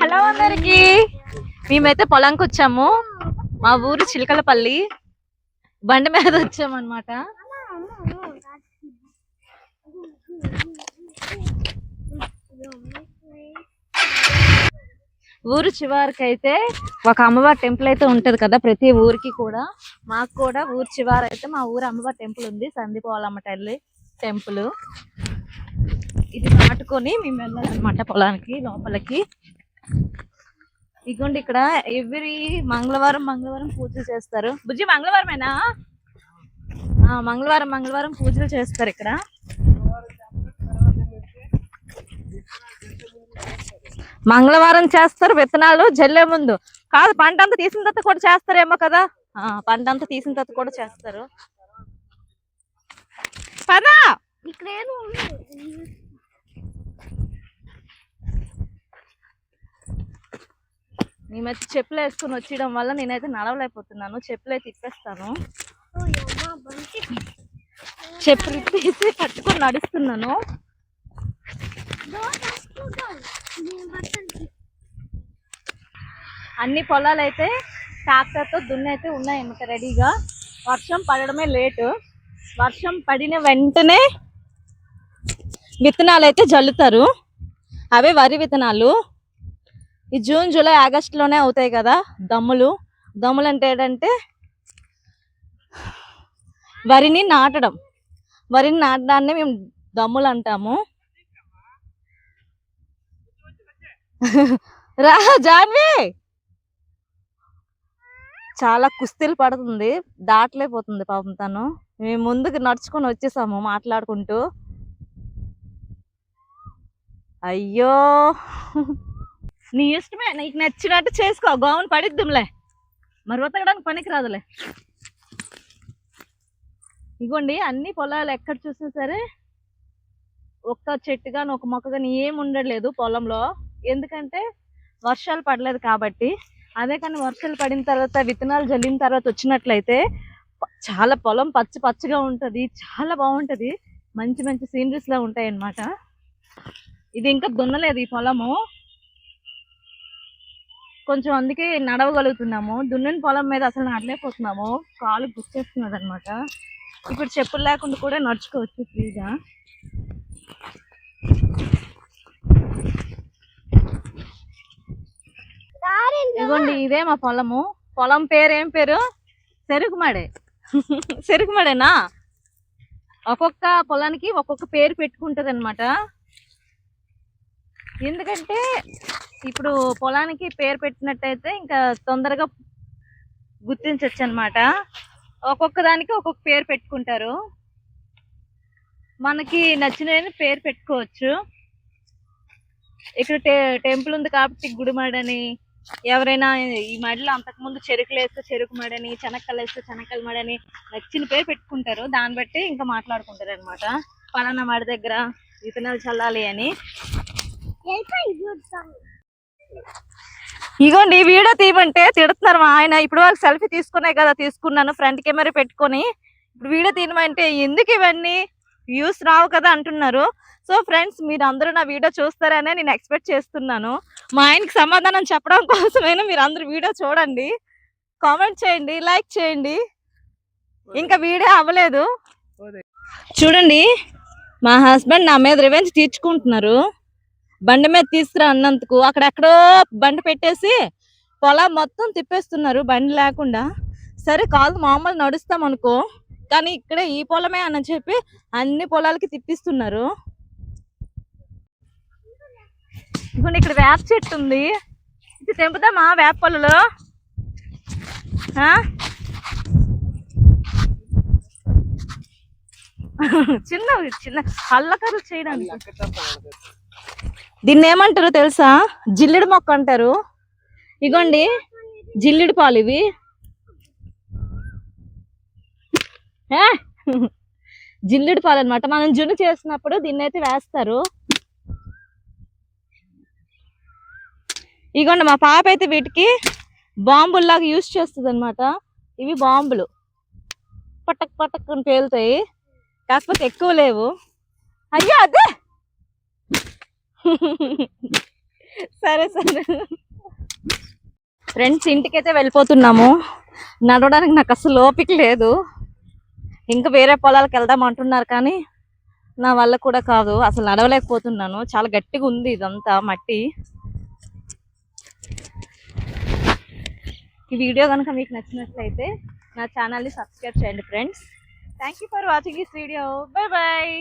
Hello అందరికి, మేమైతే పొలంకి వచ్చాము. మా ఊరు చిలకలపల్లి. బండి మీద వచ్చాము అనమాట. ఊరు చివరికి అయితే ఒక అమ్మవారి టెంపుల్ అయితే ఉంటది కదా ప్రతి ఊరికి కూడా. మాకు కూడా ఊరు చివరి అయితే మా ఊరు అమ్మవారి టెంపుల్ ఉంది, సందీపోవాలమ్మ తల్లి టెంపుల్. ఇది దాటుకొని మేము వెళ్ళాలన్నమాట పొలానికి లోపలికి. ఇగోండి ఇక్కడ ఎవ్రీ మంగళవారం పూజలు చేస్తారు. బుజ్జి మంగళవారమేనా? మంగళవారం పూజలు చేస్తారు ఇక్కడ. మంగళవారం చేస్తారు, విత్తనాలు జల్లే ముందు కాదు, పంట అంతా తీసిన తర్వాత కూడా చేస్తారేమో కదా. పంట అంతా తీసిన తర్వాత కూడా చేస్తారు. పదా మేమైతే చెప్పులు వేసుకుని వచ్చేయడం వల్ల నేనైతే నడవలేకపోతున్నాను. చెప్పులు అయితే ఇప్పేస్తాను. చెప్పులు ఇప్పేసి పట్టుకొని నడుస్తున్నాను. అన్ని పొలాలు అయితే ట్రాక్టర్ తో దున్నైతే ఉన్నాయన్నమాట రెడీగా. వర్షం పడడమే లేటు. వర్షం పడిన వెంటనే విత్తనాలు అయితే జల్లుతారు. అవే వరి విత్తనాలు. ఈ జూన్ జూలై ఆగస్టులోనే అవుతాయి కదా దమ్ములు. దమ్ములు అంటే ఏంటంటే వరిని నాటడం. వరిని నాటడాన్ని మేము దమ్ములు అంటాము. రా జాన్వి, చాలా కుస్తీలు పడుతుంది, దాటలేకపోతుంది పాపం తను. మేము ముందుకు నడుచుకొని వచ్చేసాము మాట్లాడుకుంటూ. అయ్యో నీ ఇష్టమే, నీకు నచ్చినట్టు చేసుకో. గోవును పడిద్దుంలే, మరి ఉతకడానికి పనికి రాదులే. ఇగోండి అన్ని పొలాలు ఎక్కడ చూసినా సరే ఒక్క చెట్టు కానీ ఒక మొక్క కానీ ఏమి ఉండలేదు పొలంలో. ఎందుకంటే వర్షాలు పడలేదు కాబట్టి. అదే కానీ వర్షాలు పడిన తర్వాత విత్తనాలు జల్లిన తర్వాత వచ్చినట్లయితే చాలా పొలం పచ్చి పచ్చిగా ఉంటుంది, చాలా బాగుంటుంది. మంచి మంచి సీనరీస్ లా ఉంటాయి అన్నమాట. ఇది ఇంకా దున్నలేదు ఈ పొలము, కొంచెం అందుకే నడవగలుగుతున్నాము. దున్నిన పొలం మీద అసలు నడలేకపోతున్నాము, కాలు గుచ్చేస్తున్నది అనమాట. ఇప్పుడు చెప్పులు లేకుండా కూడా నడుచుకోవచ్చు ఫ్రీగా. ఇదిగోండి ఇదే మా పొలము. పొలం పేరు ఏం పేరు? చెరుకుమడే. చెరుకుమడేనా? ఒక్కొక్క పొలానికి ఒక్కొక్క పేరు పెట్టుకుంటది అనమాట. ఎందుకంటే ఇప్పుడు పొలానికి పేరు పెట్టినట్టయితే ఇంకా తొందరగా గుర్తించవచ్చు అనమాట. ఒక్కొక్క దానికి ఒక్కొక్క పేరు పెట్టుకుంటారు. మనకి నచ్చిన పేరు పెట్టుకోవచ్చు. ఇక్కడ టెంపుల్ ఉంది కాబట్టి గుడిమడని, ఎవరైనా ఈ మడిలో అంతకుముందు చెరుకులు వేస్తే చెరుకు మడని, చెనక్కలు వేస్తే చెనక్కల మడని నచ్చిన పేరు పెట్టుకుంటారు. దాన్ని బట్టి ఇంకా మాట్లాడుకుంటారు అనమాట. పలానా మడి దగ్గర విత్తనాలు చల్లాలి అని. ఇగోండి వీడియో తీయమంటే తిడుతున్నారు మా ఆయన. ఇప్పుడు వరకు సెల్ఫీ తీసుకునే కదా తీసుకున్నాను ఫ్రంట్ కెమెరా పెట్టుకొని. ఇప్పుడు వీడియో తీయమంటే ఎందుకు ఇవన్నీ, వ్యూస్ రావు కదా అంటున్నారు. సో ఫ్రెండ్స్, మీరు అందరూ నా వీడియో చూస్తారనే నేను ఎక్స్పెక్ట్ చేస్తున్నాను. మా ఆయనకి సమాధానం చెప్పడం కోసమైనా మీరు అందరూ వీడియో చూడండి, కామెంట్ చేయండి, లైక్ చేయండి. ఇంకా వీడియో అవ్వలేదు చూడండి. మా హస్బెండ్ నా మీద రివెంజ్ తీర్చుకుంటున్నారు. బండి మీద తీసుకురా అన్నందుకు అక్కడెక్కడో బండి పెట్టేసి పొలం మొత్తం తిప్పేస్తున్నారు బండి లేకుండా. సరే కాదు, మామూలు నడుస్తాం అనుకో, కానీ ఇక్కడే ఈ పొలమే అని చెప్పి అన్ని పొలాలకి తిప్పిస్తున్నారు. ఇప్పుడు ఇక్కడ వేప చెట్టు ఉంది, ఇది తెంపుదామా? వేప పొలలో చిన్న చిన్న అల్లకర్రలు చేయడానికి. దీన్ని ఏమంటారు తెలుసా? జిల్లిడి మొక్క అంటారు. ఇగోండి జిల్లిడి పాలు ఇవి. జిల్లిడి పాలు అనమాట. మనం జున్ను చేసినప్పుడు దీన్ని అయితే వేస్తారు. ఇగోండి మా పాప అయితే వీటికి బాంబుల్లాగా యూజ్ చేస్తుంది అనమాట. ఇవి బాంబులు పటక్ పటక్ అని పేలుతాయి, కాకపోతే ఎక్కువ లేవు. అయ్యో అదే సరే సరే ఫ్రెండ్స్, ఇంటికైతే వెళ్ళిపోతున్నాము. నడవడానికి నాకు అసలు ఓపిక లేదు. ఇంకా వేరే పొలాలకు వెళ్దాం అంటున్నారు కానీ నా వల్ల కూడా కాదు, అసలు నడవలేకపోతున్నాను. చాలా గట్టిగా ఉంది ఇదంతా మట్టి. ఈ వీడియో కనుక మీకు నచ్చినట్లయితే నా ఛానల్ని సబ్స్క్రైబ్ చేయండి friends. Thank you for watching this video. Bye bye.